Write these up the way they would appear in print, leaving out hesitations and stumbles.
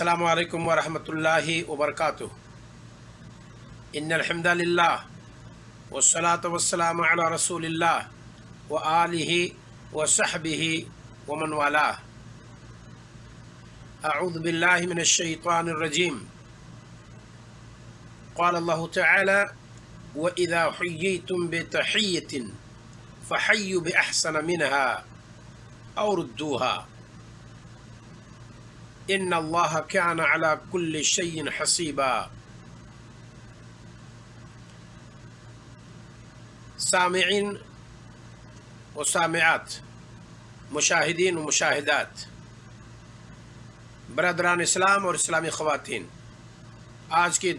अस्सलामु अलैकुम वरहमतुल्लाहि वबरकातुह। इन्नल हम्दलिल्लाह वस्सलातु वस्सलामु अला रसूलिल्लाह व आलिहि व सहबिहि व मन वालाह। अऊज़ु बिल्लाहि मिनश शैतानिर रजीम। क़ाल अल्लाहु तआला व इज़ा हुय्यितुम बितहिय्यतिन फहय्यु बिअहसन मिनहा औ रुद्दूहा इन्नल्लाह कान अला कुल्लि शैइन हसीबा। सामिईन व सामिआत, मुशाहिदीन व मुशाहिदात, बरदरान इस्लाम और इस्लामी ख़वातीन, आज के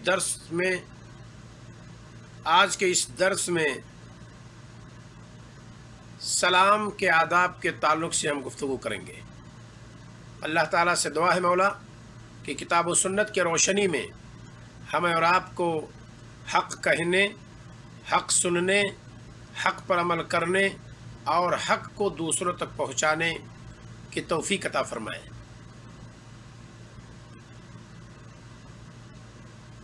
इस दर्स में सलाम के आदाब के ताल्लुक़ से हम गुफ्तगू करेंगे। अल्लाह ताला से दुआ है मौला कि किताब व सुन्नत के रोशनी में हमें और आपको हक़ कहने, हक़ सुनने, हक़ पर अमल करने और हक़ को दूसरों तक पहुँचाने की तौफ़ीक़ अता फ़रमाए।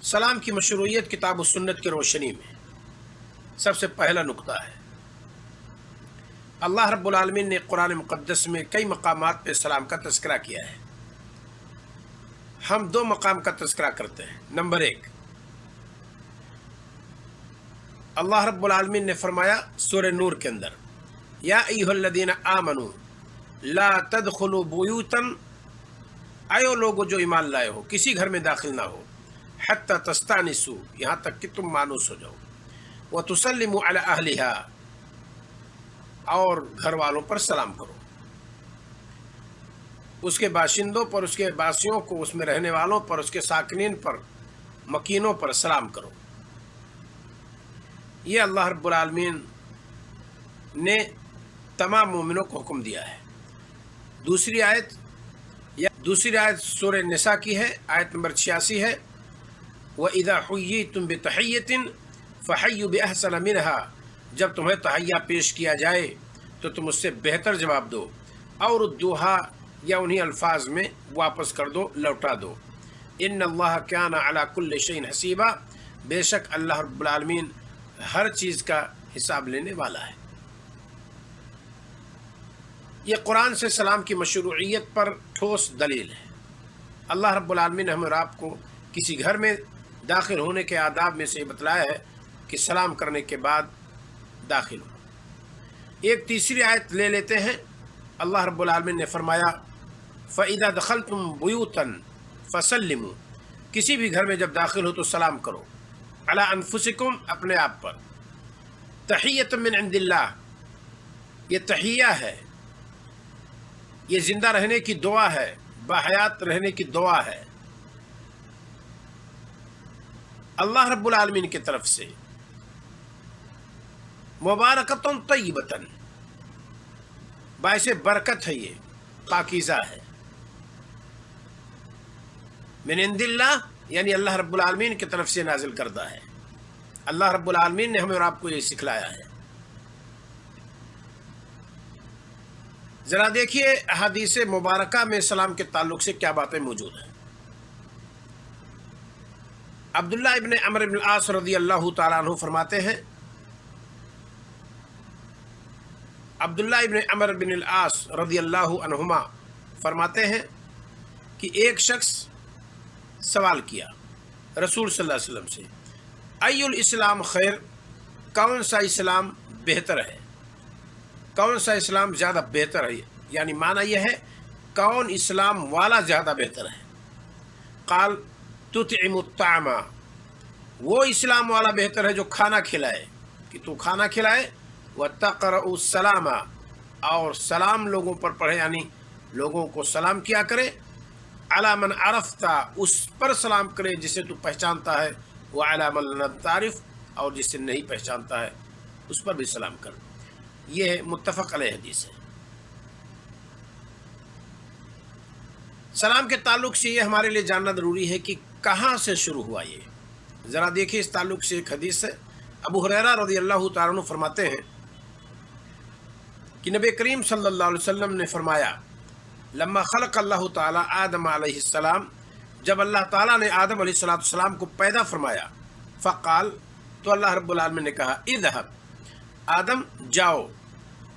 सलाम की मशरूइयत किताब व सुन्नत की रोशनी में सबसे पहला नुक्ता है, अल्लाह रब्बुल आलमीन ने कुरान मुक़द्दस में कई मकामात पे सलाम का तज़किरा किया है। हम दो मकाम का तज़किरा करते हैं। नंबर एक, अल्लाह रब्बुल आलमीन ने फरमाया सूरह नूर के अंदर, या अय्युहल्लज़ीना आमनू ला तदखुलू बुयूतन, आयो लोगो जो ईमान लाए हो, किसी घर में दाखिल ना हो, हत्ता तस्तानिसू, यहाँ तक कि तुम मानूस हो जाओ, व तुसल्लिमू अला अहलिहा, और घर वालों पर सलाम करो, उसके बाशिंदों पर, उसके बासियों को, उसमें रहने वालों पर, उसके साकिनीन पर, मकीनों पर सलाम करो। ये अल्लाह रब्बुल आलमीन ने तमाम मोमिनों को हुक्म दिया है। दूसरी आयत सूरह निसा की है, आयत नंबर 86 है, व इज़ा हुय्यितुम बितहिय्यतिन फहय्यु बिअहसन मिनहा, जब तुम्हें तहय्या पेश किया जाए तो तुम उससे बेहतर जवाब दो, और रुद्दूहा, या उन्हीं अल्फाज में वापस कर दो, लौटा दो। इन्नल्लाह कान अला कुल्लि शैइन हसीबा, बेशक अल्लाह रब्बुल आलमीन हर चीज़ का हिसाब लेने वाला है। ये कुरान से सलाम की मशरूइयत पर ठोस दलील है। अल्लाह रब्बुल आलमीन ने हमें और आपको किसी घर में दाखिल होने के आदाब में से बतलाया है कि सलाम करने के बाद दाखिल हो। एक तीसरी आयत ले लेते हैं। अल्लाह रब्बुल आलमीन ने फरमाया, फ़इज़ा दख़लतुम बुयूतन फ़सल्लिमू, किसी भी घर में जब दाखिल हो तो सलाम करो, अला अनफुसिकुम, अपने आप पर, तहिय्यतुम मिन इंदिल्लाह, ये तहिया है, ये ज़िंदा रहने की दुआ है, बाहयात रहने की दुआ है अल्लाह रब्बुल आलमीन की तरफ से। मुबारकतुन तय्यबतन, बाइसे बरकत है, ये पाकीज़ा है। मिन इंदिल्लाह, यानी अल्लाह रब्बुल आलमीन की तरफ से नाजिल करदा है। अल्लाह रब्बुल आलमीन ने हमें और आपको ये सिखलाया है। ज़रा देखिए हदीस मुबारका में सलाम के ताल्लुक़ से क्या बातें मौजूद हैं। अब्दुल्लाह इब्न अमर इब्न आस रज़ियल्लाहु ताला अन्हु फरमाते हैं, अब्दुल्लाह इब्न अमर बिन आस रज़ियल्लाहु अन्हुमा फरमाते हैं कि एक शख्स सवाल किया रसूल सल्लल्लाहु अलैहि वसल्लम से, अय्युल इस्लाम खैर, कौन सा इस्लाम बेहतर है, कौन सा इस्लाम ज़्यादा बेहतर है, यानी माना यह है कौन इस्लाम वाला ज़्यादा बेहतर है। क़ाल तुतइमुत तामा, वो इस्लाम वाला बेहतर है जो खाना खिलाए, कि तू खाना खिलाए, व तक़रउ सलामा, और सलाम लोगों पर पढ़े, यानी लोगों को सलाम किया करे, अला मन अरफ़ता, उस पर सलाम करे जिसे तू पहचानता है, व अला मन lam तारिफ़, और जिसे नहीं पहचानता है उस पर भी सलाम कर। यह मुत्तफ़क़ अलैह हदीस है। सलाम के ताल्लुक़ से ये हमारे लिए जानना ज़रूरी है कि कहाँ से शुरू हुआ ये। ज़रा देखिए इस ताल्लुक़ से एक हदीस है। अबू हुरैरा रज़ियल्लाहु ताला अन्हु फरमाते हैं कि नबी करीम सल्लल्लाहु अलैहि वसल्लम ने फरमाया, लम्मा खलक़ अल्लाहु ताला आदम अलैहिस्सलाम, جب اللہ تعالیٰ نے آدم علیہ السلام کو پیدا فرمایا، فقال، تو اللہ رب العالمین نے کہا، اذهب، آدم جاؤ،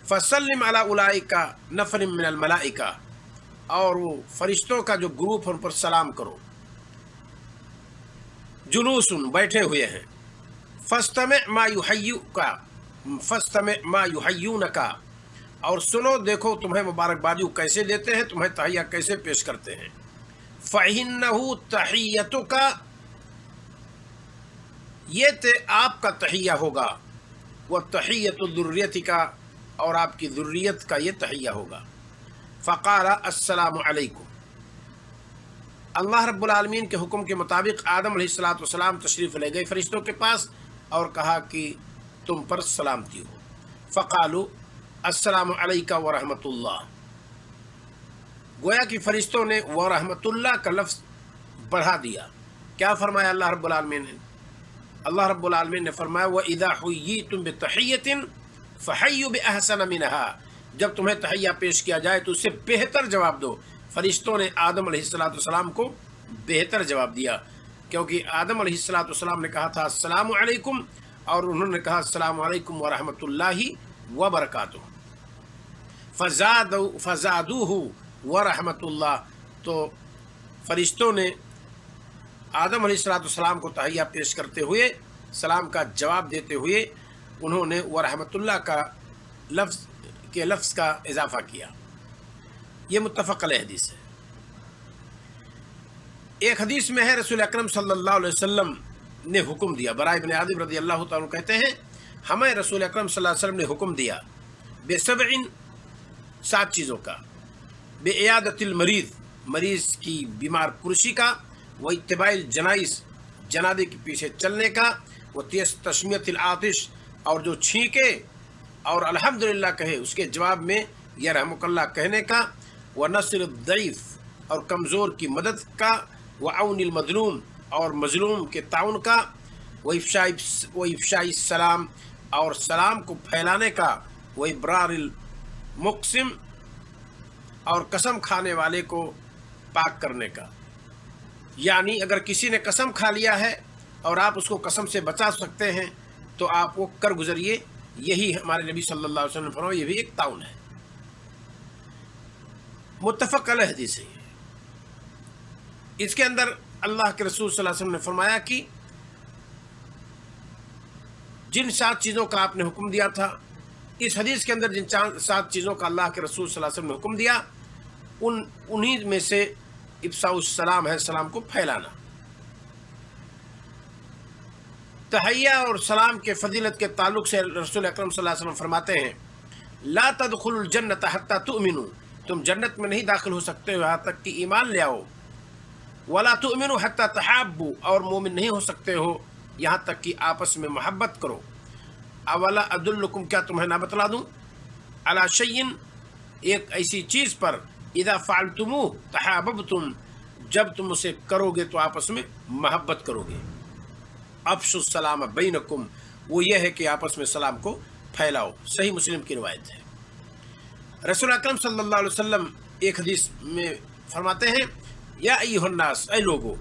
فسلم علی اولئک نفر من الملائکہ، اور وہ فرشتوں کا جو گروپ ہے ان پر سلام کرو، جلوسن، بیٹھے ہوئے ہیں، فاستمع ما یحیوکا، فاستمع ما یحیونکا، اور سنو، دیکھو تمہیں مبارکبادی کیسے دیتے ہیں، تمہیں تحیہ کیسے پیش کرتے ہیں، فَإِنَّهُ تَحِيَّتُكَ، یہ آپ کا تحیہ ہوگا، وَتَحِيَّةُ ذُرِّيَّتِكَ، اور آپ کی ذریت کا یہ تحیہ ہوگا، فقال السلام علیکم۔ اللہ رب العالمین کے حکم کے مطابق آدم علیہ السلام تشریف لے گئے فرشتوں کے پاس اور کہا کہ تم پر سلامتی ہو، فقالوا السلام علیکہ ورحمۃ اللہ، گویا کہ فرشتوں نے ورحمۃ اللہ کا لفظ بڑھا دیا۔ کیا فرمایا اللہ رب العالمین نے؟ اللہ رب العالمین نے فرمایا وَإِذَا حُيِّيتُم بِالتَّحِيَّةٍ فَحَيُّوا بِأَحْسَنَ مِنْهَا، جب تمہیں تحیہ پیش کیا جائے تو اس سے بہتر جواب دو۔ فرشتوں نے آدم علیہ السلام کو بہتر جواب دیا، کیونکہ آدم علیہ السلام نے کہا تھا السلام علیکم، اور انہوں نے کہا السلام علیکم ورحمۃ اللہ وبرکاتہ، فزادوہ ورحمۃ اللہ، تو فرشتوں نے آدم علیہ السلام کو تحیہ پیش کرتے ہوئے، سلام کا جواب دیتے ہوئے، انہوں نے ورحمۃ اللہ کا لفظ کا اضافہ کیا۔ یہ متفق علیہ حدیث ہے۔ ایک حدیث میں ہے رسول اکرم صلی اللہ علیہ وسلم نے حکم دیا، براء بن عازب رضی اللہ تعالیٰ عنہ کہتے ہیں ہمیں رسول اکرم صلی اللہ علیہ وسلم نے حکم دیا بسبع، 7 چیزوں کا، بعیادۃ المریض، مریض کی بیمار پرسی کا، واتباع الجنائز، جنازے کے پیچھے چلنے کا، وتسمیۃ العاطش، اور جو چھینکے اور الحمدللہ کہے اس کے جواب میں یرحمک اللہ کہنے کا، ونصر الضعیف، اور کمزور کی مدد کا، وعون المظلوم، اور مظلوم کے تعاون کا، وافشاء السلام، اور سلام کو پھیلانے کا، وابرار المقسم، اور قسم کھانے والے کو پاک کرنے کا۔ یعنی اگر کسی نے قسم کھا لیا ہے اور آپ اس کو قسم سے بچا سکتے ہیں تو آپ وہ کر گزریے، یہی ہمارے نبی صلی اللہ علیہ وسلم نے فرمایا، یہ بھی ایک تعاون ہے۔ متفق علیہ حدیث ہے۔ اس کے اندر اللہ کے رسول صلی اللہ علیہ وسلم نے فرمایا کہ جن 7 چیزوں کا آپ نے حکم دیا تھا، اس حدیث کے اندر جن 7 چیزوں کا اللہ کے رسول صلی اللہ علیہ وسلم نے حکم دیا، انہی میں سے افشاء السلام ہے، سلام کو پھیلانا۔ تحیہ اور سلام کے فضیلت کے تعلق سے رسول اکرم صلی اللہ علیہ وسلم فرماتے ہیں لا تدخلوا الجنۃ حتی تؤمنوا، تم جنت میں نہیں داخل ہو سکتے ہو یہاں تک کہ ایمان لے آؤ، ولا تؤمنوا حتی تحابوا، اور مومن نہیں ہو سکتے ہو یہاں تک کہ آپس میں محبت کرو، اولا ادلکم، کیا تمہیں نہ بتلا دوں، علی شیء، ایک ایسی چیز پر، اذا فعلتموہ تحاببتم، جب تم اسے کرو گے تو آپس میں محبت کرو گے، افشوا السلام بینکم، وہ یہ ہے کہ آپس میں سلام کو پھیلاؤ۔ صحیح مسلم کی روایت ہے۔ رسول اکرم صلی اللہ علیہ وسلم ایک حدیث میں فرماتے ہیں یا ایھا الناس، اے لوگو،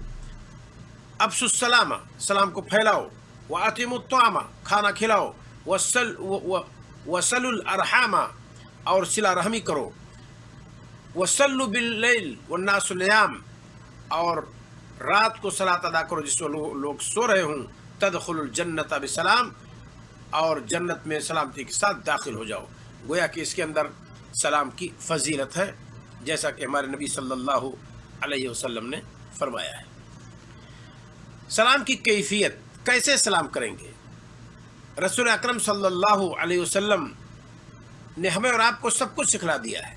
افشوا السلام، سلام کو پھیلاؤ، واطعموا الطعام، کھانا کھلاؤ، وصلوا الارحام، اور صلہ رحمی کرو، وصلوا باللیل والناس نیام، اور رات کو صلاۃ ادا کرو جس میں لوگ سو رہے ہوں، تدخلوا الجنۃ بسلام، اور جنت میں سلامتی کے ساتھ داخل ہو جاؤ۔ گویا کہ اس کے اندر سلام کی فضیلت ہے، جیسا کہ ہمارے نبی صلی اللہ علیہ وسلم نے فرمایا ہے۔ سلام کی کیفیت، کیسے سلام کریں گے؟ رسول اکرم صلی اللہ علیہ وسلم نے ہمیں اور آپ کو سب کچھ سکھلا دیا ہے۔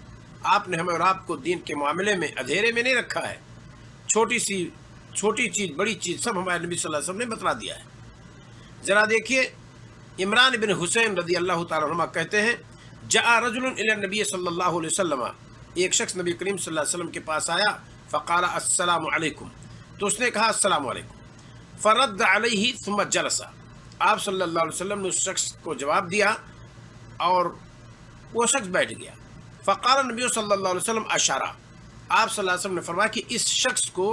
آپ نے ہمیں اور آپ کو دین کے معاملے میں اندھیرے میں نہیں رکھا ہے، چھوٹی چیز بڑی چیز سب ہمارے نبی صلی اللہ علیہ وسلم نے بتلا دیا ہے۔ ذرا دیکھیے، عمران بن حسین رضی اللہ تعالیٰ عنہ کہتے ہیں جاء رجل الی النبی صلی اللہ علیہ وسلم، ایک شخص نبی کریم صلی اللہ علیہ وسلم کے پاس آیا، فقال السلام علیکم، تو اس نے کہا السلام علیکم، فرد علیہ ثم جلس، آپ صلی اللہ علیہ وسلم نے اس شخص کو جواب دیا اور وہ شخص بیٹھ گیا۔ فقال نبی صلی اللہ علیہ وسلم اشارہ، آپ صلی اللہ علیہ وسلم نے فرمایا کہ اس شخص کو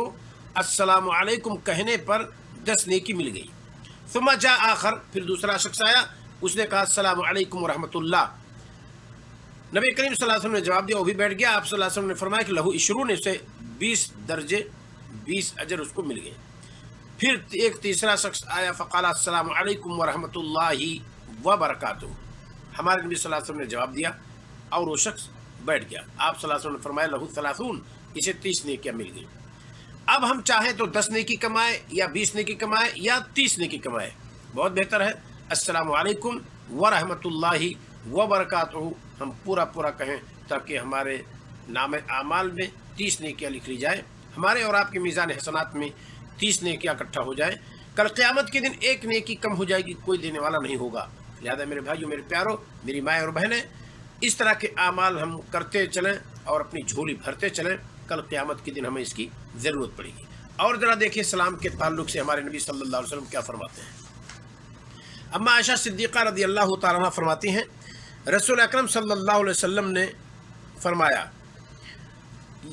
अस्सलामु अलैकुम कहने पर 10 नेकी मिल गई। सुम्मा जा आखर, फिर दूसरा शख्स आया, उसने कहा अस्सलामु अलैकुम व रहमतुल्लाह। नबी करीम सल्लल्लाहु अलैहि वसल्लम ने जवाब दिया, वो भी बैठ गया। आप सल्लल्लाहु अलैहि वसल्लम ने फरमाया कि लहू इशरून, से 20 दर्जे 20 अजर उसको मिल गए। फिर एक तीसरा शख्स आया, फ़क़ाल अस्सलामु अलैकुम व रहमतुल्लाहि व बरकातुहू। हमारे नबी सल्लल्लाहु अलैहि वसल्लम ने जवाब दिया और वो शख्स बैठ गया। आप सल्लल्लाहु अलैहि वसल्लम ने फरमाया लहू सलासून, इसे 30 नेकियां मिल गई। अब हम चाहें तो 10 नेकी कमाए या 20 नेकी कमाए या 30 नेकी कमाए, बहुत बेहतर है अस्सलामु अलैकुम व रहमतुल्लाहि व बरकातुहू हम पूरा पूरा कहें, ताकि हमारे नाम आमाल में 30 नेकियां लिख ली जाए, हमारे और आपके मीज़ान हसनात में 30 नेकियां इकट्ठा हो जाए। कल क़यामत के दिन एक नेकी कम हो जाएगी, कोई देने वाला नहीं होगा। लिहाजा मेरे भाइयों, मेरे प्यारों, मेरी माएँ और बहनें, इस तरह के आमाल हम करते चलें और अपनी झोली भरते चलें, कल क़यामत के दिन हमें इसकी ज़रूरत पड़ेगी। और ज़रा देखिए सलाम के ताल्लुक़ से हमारे नबी सल्लल्लाहु अलैहि वसल्लम क्या फरमाते हैं। अम्मा आयशा सिद्दीक़ा रज़ियल्लाहु तआला अन्हा फरमाती हैं, रसूल अकरम सल्लल्लाहु अलैहि वसल्लम ने फरमाया,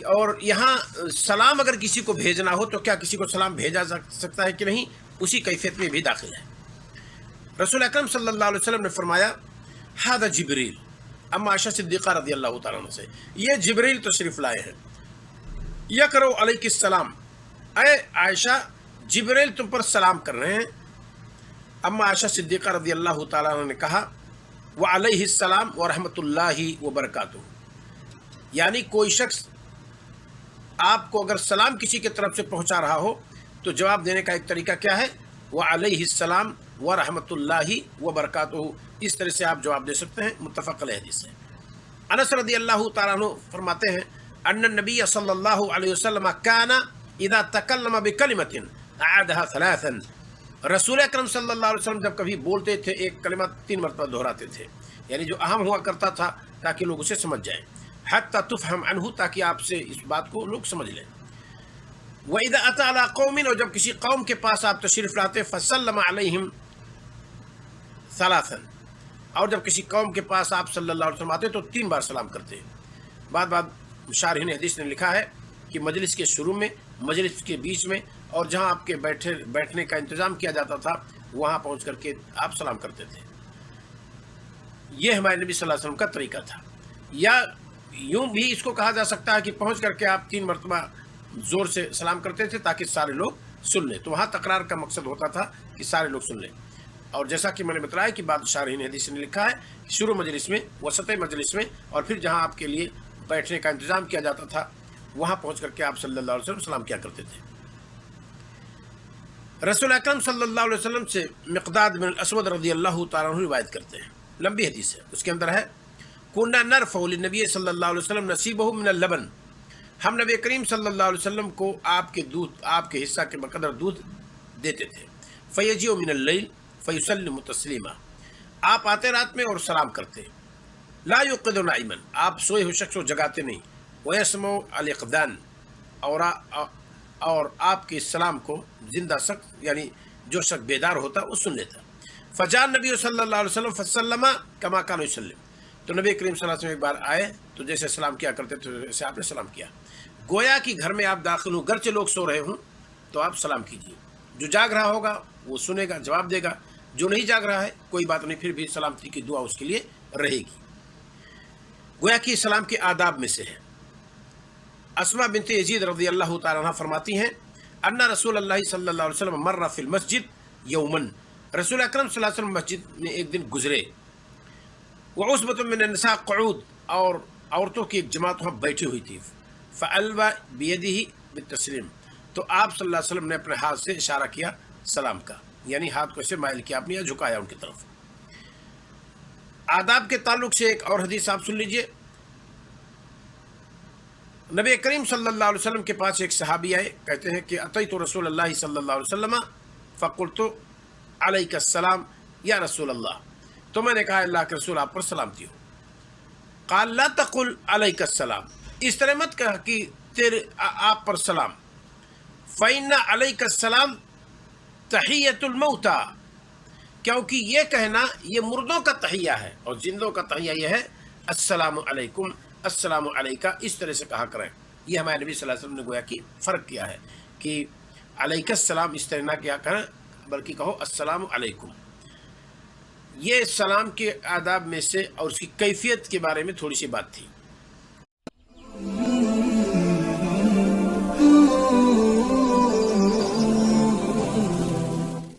और यहाँ सलाम अगर किसी को भेजना हो तो क्या किसी को सलाम भेजा जा सकता है कि नहीं, उसी कैफियत में भी दाखिल है। रसूल अकरम सल्लल्लाहु अलैहि वसल्लम ने फरमाया, हादा जिब्रील। अम्मा आयशा सिद्दीक़ा रज़ियल्लाहु तआला अन्हा से, ये जिब्रील तशरीफ़ लाए हैं। यकरो अलैकिस सलाम, ऐ आयशा जिब्रील तुम पर सलाम कर रहे हैं। अम्मा आयशा सिद्दीक़ा रज़ियल्लाहु तआला अन्हा ने कहा, व अलैहिस सलाम व रहमतुल्लाहि व बरकातुहू, यानी कोई शख्स आपको अगर सलाम किसी की तरफ से पहुंचा रहा हो तो जवाब देने का एक तरीका क्या है, व अलैहिस सलाम व रहमतुल्लाहि व बरकातुहू, इस तरह से आप जवाब दे सकते हैं। मुत्तफ़क़ अलैहि हदीस है। अनस रज़ियल्लाहु तआला अन्हु फरमाते हैं, अन्न नबी सल्लल्लाहु अलैहि वसल्लम काना इज़ा तकल्लम बिकलिमतिन अआदहा सलासन। रसूल अकरम सल्लल्लाहु अलैहि वसल्लम जब कभी बोलते थे एक कलिमा 3 मरतबा दोहराते थे, यानी जो अहम हुआ करता था, ताकि लोग उसे समझ जाएं। हत्ता तुफ़हम अन्हु, ताकि आपसे इस बात को लोग समझ लें। व इज़ा अता अला कौमिन, और जब किसी कौम के पास आप तशरीफ़ लाते, फसल्लम अलैहिम सलासन, और जब किसी कौम के पास आप सल्लल्लाहु अलैहि वसल्लम आते तो 3 बार सलाम करते। बाद शारहीन हदीस ने लिखा है कि मजलिस के शुरू में, मजलिस के बीच में, और जहाँ आपके बैठने का इंतज़ाम किया जाता था, वहाँ पहुँच करके आप सलाम करते थे। ये हमारे नबी सल्लल्लाहु अलैहि वसल्लम का तरीका था। या यूँ भी इसको कहा जा सकता है कि पहुँच करके आप 3 मरतबा ज़ोर से सलाम करते थे ताकि सारे लोग सुन लें। तो वहाँ तकरार का मकसद होता था कि सारे लोग सुन लें। और जैसा कि मैंने बताया कि बाद शारहीन हदीस ने लिखा है, शुरू मजलिस में, वसत मजलिस में, और फिर जहाँ आपके लिए बैठने का इंतज़ाम किया जाता था, वहाँ पहुँच करके आप सल्लल्लाहु अलैहि वसल्लम सलाम किया करते थे। रसूल अकरम सल्लल्लाहु अलैहि वसल्लम से मिक़दाद बिन असवद रज़ियल्लाहु तआला अन्हु रिवायत करते हैं, लंबी हदीस है। उसके अंदर है, कुन्ना नरफ़उ लिन्नबी सल्लल्लाहु अलैहि वसल्लम नसीबहु मिनल लबन, हम नबी करीम सल्लल्लाहु अलैहि वसल्लम को आपके दूध, आपके हिस्सा के बकदर दूध देते थे। फ़यजिउ मिनल लैल फ़युसल्लिमु तस्लीमा, आप आते रात में और सलाम करते। ला युक़िदु नाइमन, आप सोए हुए शख्स को जगाते नहीं। वयस्मउ अल इक़दान, और आपके सलाम को जिंदा शख्स, यानी जो शख्स बेदार होता वो सुन लेता। फ़जान नबी सल्लल्लाहु अलैहि वसल्लम फ़सल्लमा कमा कान युसल्लिम, तो नबी करीम सल्लल्लाहु अलैहि वसल्लम एक बार आए तो जैसे सलाम किया करते थे वैसे आपने सलाम किया। गोया कि घर में आप दाखिल हो, गर्चे लोग सो रहे हों तो आप सलाम कीजिए। जो जाग रहा होगा वो सुनेगा, जवाब देगा। जो नहीं जाग रहा है कोई बात नहीं, फिर भी सलामती की दुआ उसके लिए रहेगी। गोया कि सलाम के आदाब में से है। अस्मा बिनत यजीद रज़ियल्लाहु तआला अन्हा फरमाती हैं, अन्ना रसूलुल्लाह सल्लल्लाहु अलैहि वसल्लम मर्रा फिल मस्जिद यौमन, रसूल अकरम सल्लल्लाहु अलैहि वसल्लम मस्जिद में एक दिन गुजरे। व उसबतुम मिन निसा क़ुऊद, और औरतों की एक जमात वहाँ बैठी हुई थी। फ़अल्वा बियदिही बितस्लीम, तो आप सल्लल्लाहु अलैहि वसल्लम ने अपने हाथ से इशारा किया सलाम का, यानी हाथ को ऐसे माइल किया आपने या झुकाया उनकी तरफ। आदाब के ताल्लुक से एक और हदीस आप सुन लीजिए। नबी करीम सल्लल्लाहु अलैहि वसल्लम के पास एक सहाबी आए, कहते हैं कि अतैतु रसूलल्लाह सल्लल्लाहु अलैहि वसल्लम फ़क़ुल्तु अलैकस्सलाम या रसूलल्लाह, तो मैंने कहा अल्लाह के रसूल आप पर सलामती हो। क़ाल ला तक़ुल अलैकस्सलाम, इस तरह मत कह कि आप पर सलाम। फ़इन्ना अलैकस्सलाम तहियतुल मौता, क्योंकि ये कहना ये मुर्दों का तहिया है और जिंदों का तहिया ये है अस्सलामु अलैकुम, अस्सलामु अलैका, इस तरह से कहा करें। ये हमारे नबी सल्लल्लाहु अलैहि वसल्लम ने गोया कि फ़र्क किया है کہ علیک السلام اس طرح نہ کیا کریں بلکہ کہو السلام علیکم۔ یہ سلام کے آداب میں سے اور اس کی کیفیت کے بارے میں تھوڑی سی بات تھی۔